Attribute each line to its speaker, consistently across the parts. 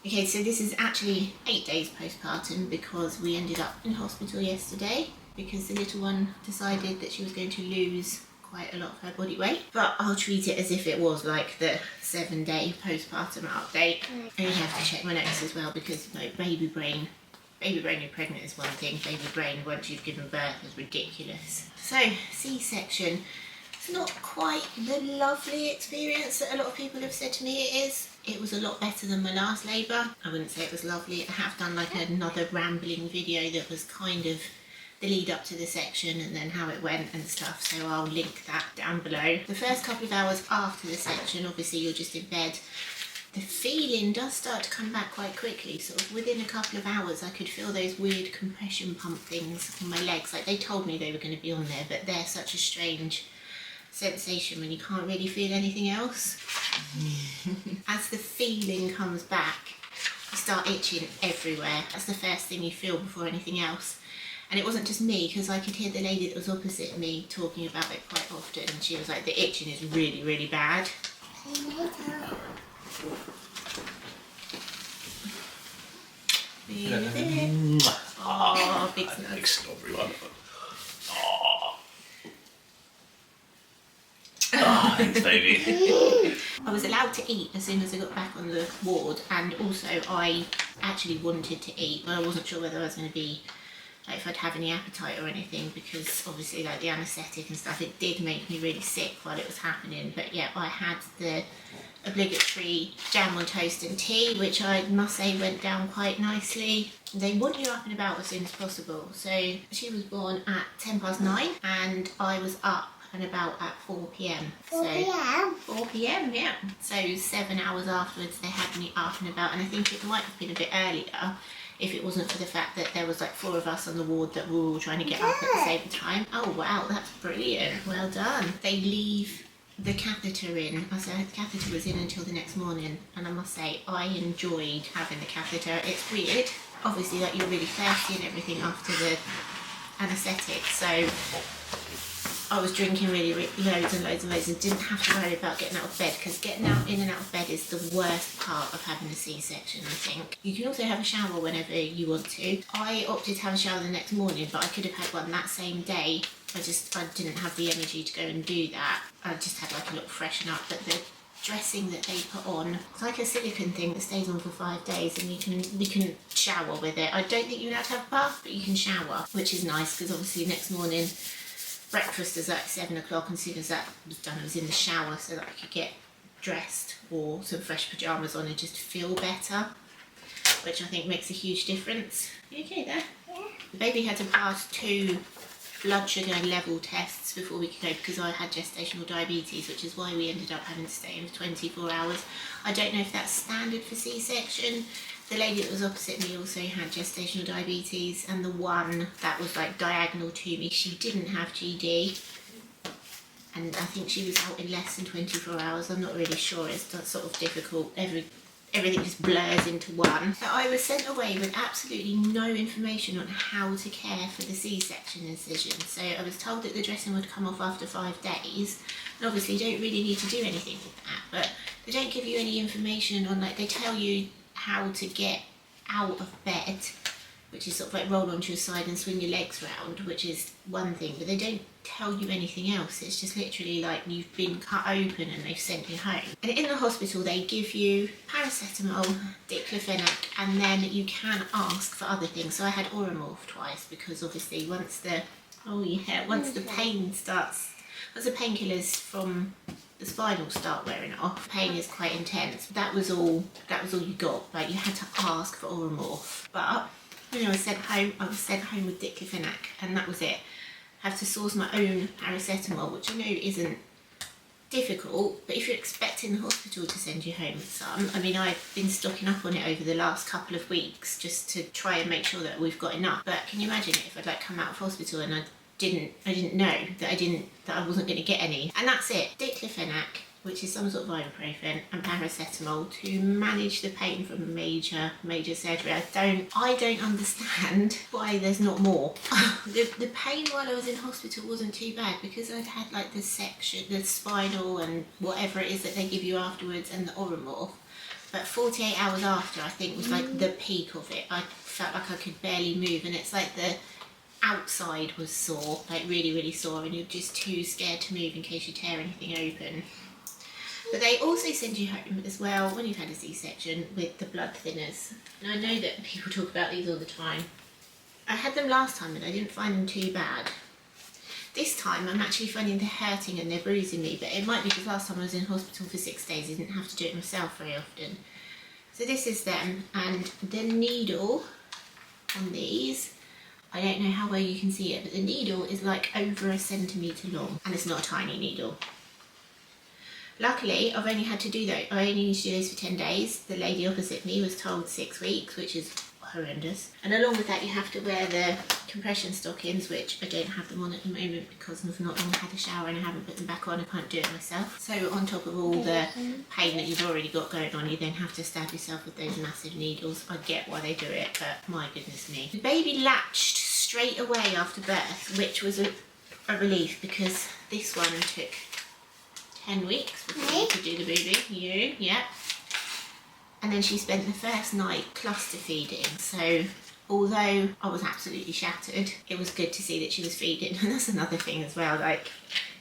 Speaker 1: Okay, so this is actually 8 days postpartum because we ended up in hospital yesterday because the little one decided that she was going to lose quite a lot of her body weight. But I'll treat it as if it was like the 7-day postpartum update. I only have to check my notes as well because baby brain you're pregnant is one thing, baby brain once you've given birth is ridiculous. So C-section, it's not quite the lovely experience that a lot of people have said to me it is. It was a lot better than my last labour. I wouldn't say it was lovely. I have done like another rambling video that was kind of the lead up to the section and then how it went and stuff, so I'll link that down below. The first couple of hours after the section, obviously you're just in bed. The feeling does start to come back quite quickly, sort of within a couple of hours I could feel those weird compression pump things on my legs. Like they told me they were going to be on there, but they're such a strange sensation when you can't really feel anything else. As the feeling comes back, you start itching everywhere. That's the first thing you feel before anything else. And it wasn't just me, because I could hear the lady that was opposite me talking about it quite often, and she was like, the itching is really, really bad. Oh, big snug.
Speaker 2: Big snobbery one. Oh, thanks, baby.
Speaker 1: I was allowed to eat as soon as I got back on the ward, and also I actually wanted to eat, but I wasn't sure whether I was going to be, like, if I'd have any appetite or anything, because obviously like the anaesthetic and stuff, it did make me really sick while it was happening. But yeah, I had the obligatory jam on toast and tea, which I must say went down quite nicely. They want you up and about as soon as possible. So she was born at 9:10 and I was up and about at 4 p.m.
Speaker 3: 4 p.m?
Speaker 1: 4 p.m, yeah. So 7 hours afterwards they had me up and about, and I think it might have been a bit earlier if it wasn't for the fact that there was like 4 of us on the ward that were all trying to get up at the same time. Oh wow, that's brilliant, well done. They leave the catheter in. So the catheter was in until the next morning, and I must say I enjoyed having the catheter. It's weird, obviously, like you're really thirsty and everything after the anaesthetic, so I was drinking really loads and loads and didn't have to worry about getting out of bed, because getting out in and out of bed is the worst part of having a C-section, I think. You can also have a shower whenever you want to. I opted to have a shower the next morning, but I could have had one that same day. I didn't have the energy to go and do that. I just had like a little freshen up, but the dressing that they put on, it's like a silicone thing that stays on for 5 days, and you can shower with it. I don't think you're allowed to have a bath, but you can shower, which is nice, because obviously next morning breakfast is at 7 o'clock, and as soon as that was done I was in the shower so that I could get dressed or some fresh pyjamas on and just feel better, which I think makes a huge difference. You okay there?
Speaker 3: Yeah.
Speaker 1: The baby had to pass 2 blood sugar level tests before we could go, because I had gestational diabetes, which is why we ended up having to stay in for 24 hours. I don't know if that's standard for C-section. The lady that was opposite me also had gestational diabetes, and the one that was like diagonal to me, she didn't have GD, and I think she was out in less than 24 hours. I'm not really sure, it's sort of difficult. Everything just blurs into one. So I was sent away with absolutely no information on how to care for the C-section incision. So I was told that the dressing would come off after 5 days, and obviously you don't really need to do anything with that, but they don't give you any information on, like, they tell you how to get out of bed, which is sort of like roll onto your side and swing your legs round, which is one thing, but they don't tell you anything else. It's just literally like you've been cut open and they've sent you home. And in the hospital they give you paracetamol, diclofenac, and then you can ask for other things. So I had Oromorph twice, because obviously once the pain starts, once the painkillers from the spinal start wearing off, pain is quite intense. That was all you got. Like, you had to ask for Oromorph. But when I was sent home with diclofenac, and that was it. I have to source my own paracetamol, which I know isn't difficult, but if you're expecting the hospital to send you home with some, I mean, I've been stocking up on it over the last couple of weeks just to try and make sure that we've got enough. But can you imagine if I'd like come out of hospital and I didn't know that I wasn't going to get any. And that's it. Diclofenac, which is some sort of ibuprofen, and paracetamol to manage the pain from major surgery. I don't understand why there's not more. The pain while I was in hospital wasn't too bad, because I'd had like the spinal and whatever it is that they give you afterwards, and the Oromorph. But 48 hours after, I think, was like the peak of it. I felt like I could barely move, and it's like the outside was sore, like really, really sore, and you're just too scared to move in case you tear anything open. But they also send you home as well when you've had a C-section with the blood thinners. And I know that people talk about these all the time. I had them last time and I didn't find them too bad. This time I'm actually finding they're hurting and they're bruising me, but it might be because last time I was in hospital for 6 days, I didn't have to do it myself very often. So this is them, and the needle on these, I don't know how well you can see it, but the needle is like over 1 centimetre long, and it's not a tiny needle. Luckily, I've only had to do that. I only need to do this for 10 days. The lady opposite me was told 6 weeks, which is horrendous. And along with that, you have to wear the compression stockings, which I don't have them on at the moment because I've not long had a shower and I haven't put them back on. I can't do it myself. So on top of all the pain that you've already got going on, you then have to stab yourself with those massive needles. I get why they do it, but my goodness me. The baby latched straight away after birth, which was a relief because this one took 10 weeks before you could do the booby. Yeah. And then she spent the first night cluster feeding. So although I was absolutely shattered, it was good to see that she was feeding. And that's another thing as well, like,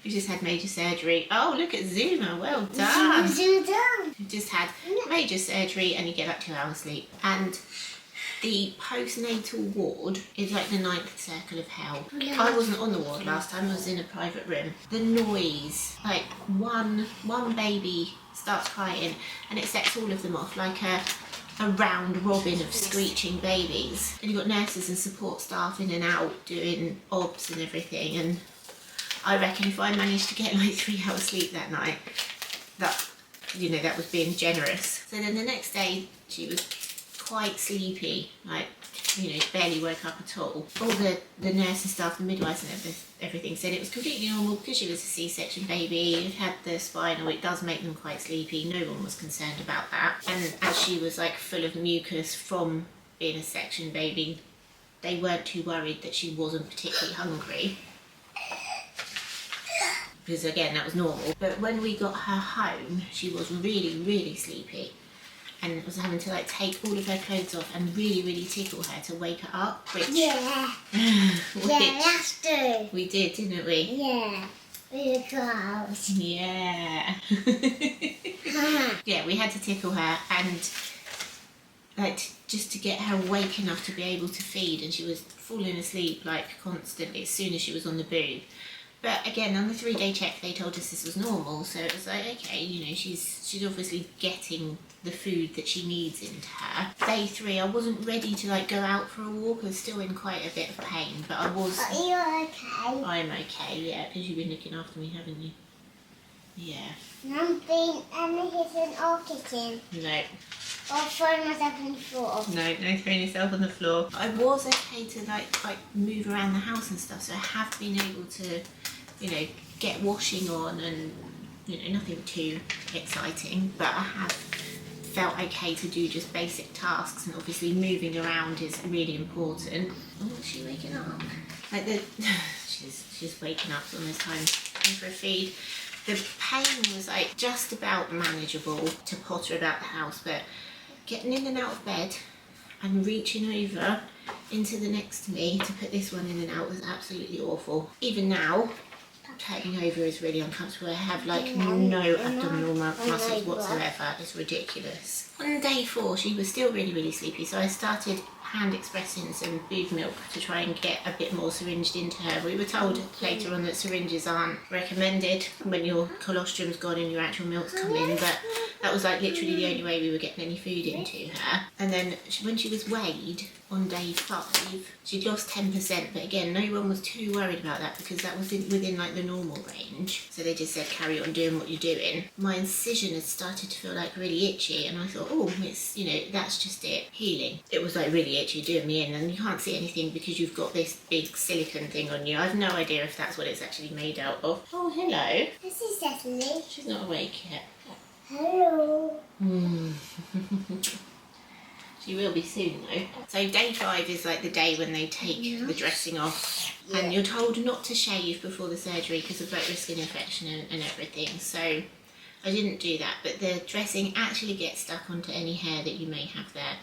Speaker 1: you just had major surgery. Oh, look at Zuma, well done. You just had major surgery and you get like 2 hours sleep. And the postnatal ward is like the 9th circle of hell. Yeah. I wasn't on the ward last time, I was in a private room. The noise, like one baby starts crying and it sets all of them off like a round robin of screeching babies. And you've got nurses and support staff in and out doing obs and everything, and I reckon if I managed to get like 3 hours sleep that night, that was being generous. So then the next day she was quite sleepy, like, barely woke up at all. All the nurse and staff, the midwives and everything said it was completely normal because she was a C-section baby, it had the spinal, it does make them quite sleepy, no one was concerned about that. And as she was like full of mucus from being a section baby, they weren't too worried that she wasn't particularly hungry. Because again, that was normal. But when we got her home, she was really, really sleepy. And was having to like take all of her clothes off and really, really tickle her to wake her up, which...
Speaker 3: Yeah. That's true.
Speaker 1: We did, didn't we?
Speaker 3: Yeah. Really close.
Speaker 1: Yeah. Yeah, we had to tickle her and like just to get her awake enough to be able to feed, and she was falling asleep like constantly as soon as she was on the boob. But again, on the 3-day check, they told us this was normal, so it was like, okay, she's obviously getting the food that she needs into her. Day 3, I wasn't ready to like go out for a walk. I was still in quite a bit of pain, but I was.
Speaker 3: Are you okay?
Speaker 1: I'm okay, yeah, because you've been looking after me, haven't you? Yeah.
Speaker 3: Nothing, hitting or kicking.
Speaker 1: No.
Speaker 3: Or throwing myself on the floor.
Speaker 1: No throwing yourself on the floor. I was okay to like move around the house and stuff, so I have been able to, get washing on and, nothing too exciting, but I have felt okay to do just basic tasks, and obviously moving around is really important. Oh, is she waking up? Like she's waking up, so almost time for a feed. The pain was like just about manageable to potter about the house, but getting in and out of bed and reaching over into the next to me to put this one in and out was absolutely awful. Even now, turning over is really uncomfortable. I have like no abdominal muscles whatsoever. It's ridiculous. On day 4, she was still really, really sleepy, so I started hand expressing some boob milk to try and get a bit more syringed into her. We were told later on that syringes aren't recommended when your colostrum's gone and your actual milk's come in, but that was like literally the only way we were getting any food into her. And then when she was weighed on day 5, she'd lost 10%, but again, no one was too worried about that because that was within like the normal range. So they just said, carry on doing what you're doing. My incision had started to feel like really itchy, and I thought, oh, it's, that's just it, healing. It was like really itchy doing me in, and you can't see anything because you've got this big silicone thing on you. I've no idea if that's what it's actually made out of. Oh, hello.
Speaker 3: This is Cecily.
Speaker 1: She's not awake yet.
Speaker 3: Hello.
Speaker 1: She will be soon though. So day 5 is like the day when they take the dressing off, and you're told not to shave before the surgery because of like risk of infection and everything. So I didn't do that, but the dressing actually gets stuck onto any hair that you may have there,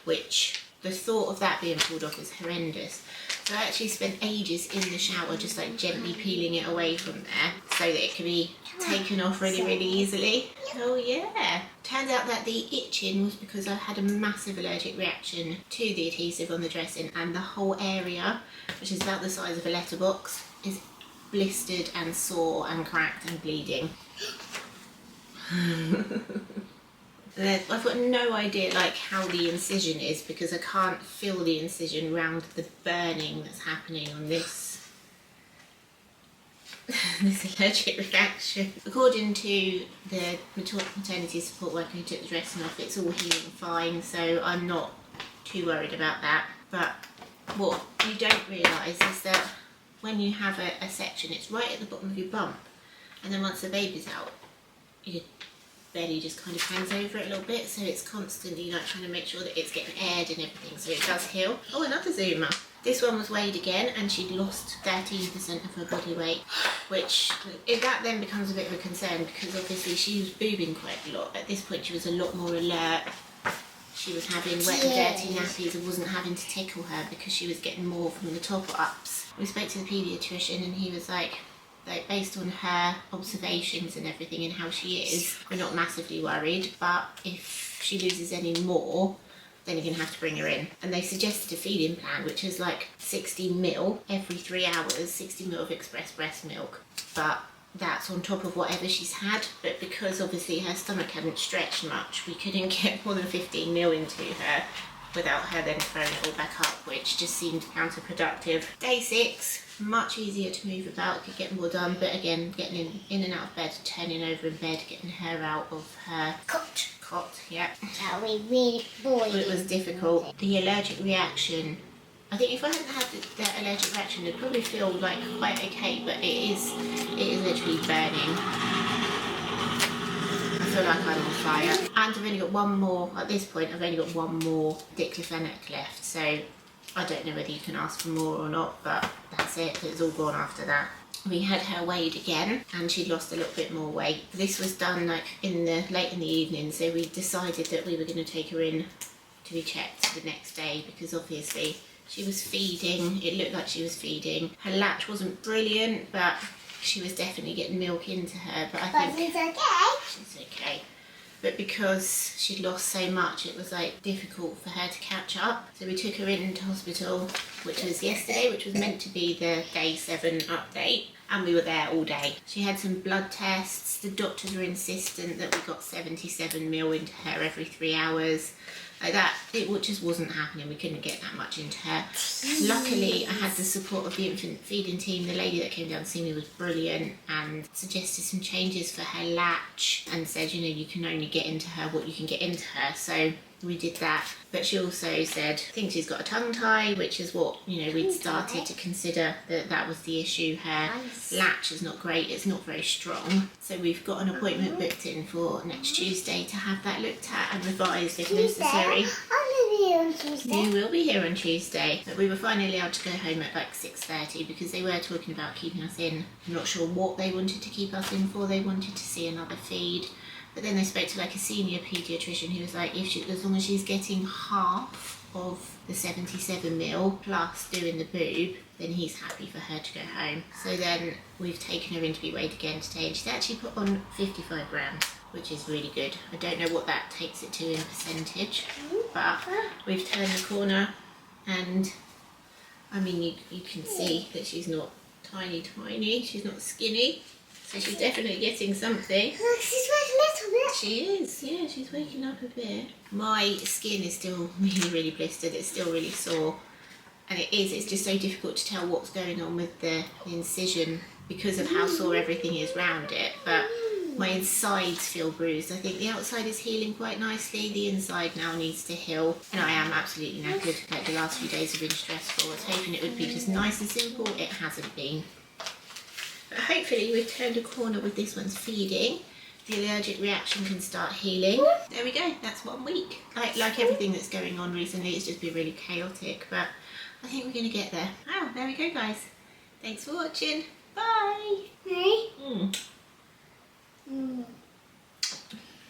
Speaker 1: which the thought of that being pulled off is horrendous. So I actually spent ages in the shower just like gently peeling it away from there so that it can be taken off really, really easily. Oh yeah. Turns out that the itching was because I had a massive allergic reaction to the adhesive on the dressing, and the whole area, which is about the size of a letterbox, is blistered and sore and cracked and bleeding. I've got no idea like how the incision is because I can't feel the incision round the burning that's happening on this this allergic reaction. According to the maternity support worker who took the dressing off, it's all healing fine, so I'm not too worried about that. But what you don't realise is that when you have a section, it's right at the bottom of your bump, and then once the baby's out, your belly just kind of hangs over it a little bit, so it's constantly like trying to make sure that it's getting aired and everything, so it does heal. Oh, another zoomer. This one was weighed again and she'd lost 13% of her body weight, which that then becomes a bit of a concern because obviously she was boobing quite a lot. At this point she was a lot more alert. She was having wet and dirty nappies and wasn't having to tickle her because she was getting more from the top ups. We spoke to the paediatrician and he was like based on her observations and everything and how she is, we're not massively worried, but if she loses any more, then you're going to have to bring her in. And they suggested a feeding plan, which is like 60 ml every 3 hours, 60 ml of express breast milk. But that's on top of whatever she's had. But because obviously her stomach hadn't stretched much, we couldn't get more than 15 ml into her without her then throwing it all back up, which just seemed counterproductive. Day 6, much easier to move about, could get more done, but again, getting in and out of bed, turning over in bed, getting her out of her cot, yeah.
Speaker 3: That was really boring.
Speaker 1: It was difficult. The allergic reaction, I think if I hadn't had that allergic reaction, I'd probably feel like quite okay, but it is literally burning. I feel like I'm on fire. And I've only got one more, at this point, I've only got one more diclofenac left, so I don't know whether you can ask for more or not, but that's it, it's all gone after that. We had her weighed again and she'd lost a little bit more weight. This was done like late in the evening, so we decided that we were going to take her in to be checked the next day because obviously she was feeding, it looked like she was feeding. Her latch wasn't brilliant, but she was definitely getting milk into her, but I think
Speaker 3: she's okay.
Speaker 1: she's okay. But because she'd lost so much, it was like difficult for her to catch up. So we took her into hospital, which was yesterday, which was meant to be the day 7 update. And we were there all day. She had some blood tests. The doctors were insistent that we got 77 ml into her every 3 hours. Like that, it just wasn't happening. We couldn't get that much into her. Luckily, I had the support of the infant feeding team. The lady that came down to see me was brilliant and suggested some changes for her latch and said, you know, you can only get into her what you can get into her. So we did that. But she also said, I think she's got a tongue tie, which is what, you know, we'd started to consider that was the issue. Her latch is not great, it's not very strong. So we've got an appointment booked in for next Tuesday to have that looked at and revised if necessary.
Speaker 3: I'll be here on Tuesday.
Speaker 1: You will be here on Tuesday. But we were finally allowed to go home at like 6:30 because they were talking about keeping us in. I'm not sure what they wanted to keep us in for. They wanted to see another feed. But then they spoke to like a senior paediatrician who was like, as long as she's getting half of the 77 ml plus doing the boob, then he's happy for her to go home. So then we've taken her in to be weighed again today, and she's actually put on 55 grams, which is really good. I don't know what that takes it to in percentage, but we've turned the corner, and I mean you can see that she's not tiny, she's not skinny. So she's definitely getting something.
Speaker 3: Look, she's waking up a bit.
Speaker 1: She is, yeah, she's waking up a bit. My skin is still really, really blistered. It's still really sore. And it's just so difficult to tell what's going on with the incision because of how sore everything is round it. But my insides feel bruised. I think the outside is healing quite nicely. The inside now needs to heal. And I am absolutely knackered. Like the last few days have been stressful. I was hoping it would be just nice and simple. It hasn't been. But hopefully we've turned a corner with this one's feeding. The allergic reaction can start healing. There we go, that's 1 week. Like everything that's going on recently, it's just been really chaotic, but I think we're going to get there. Oh, there we go guys. Thanks for watching. Bye.
Speaker 3: Hey?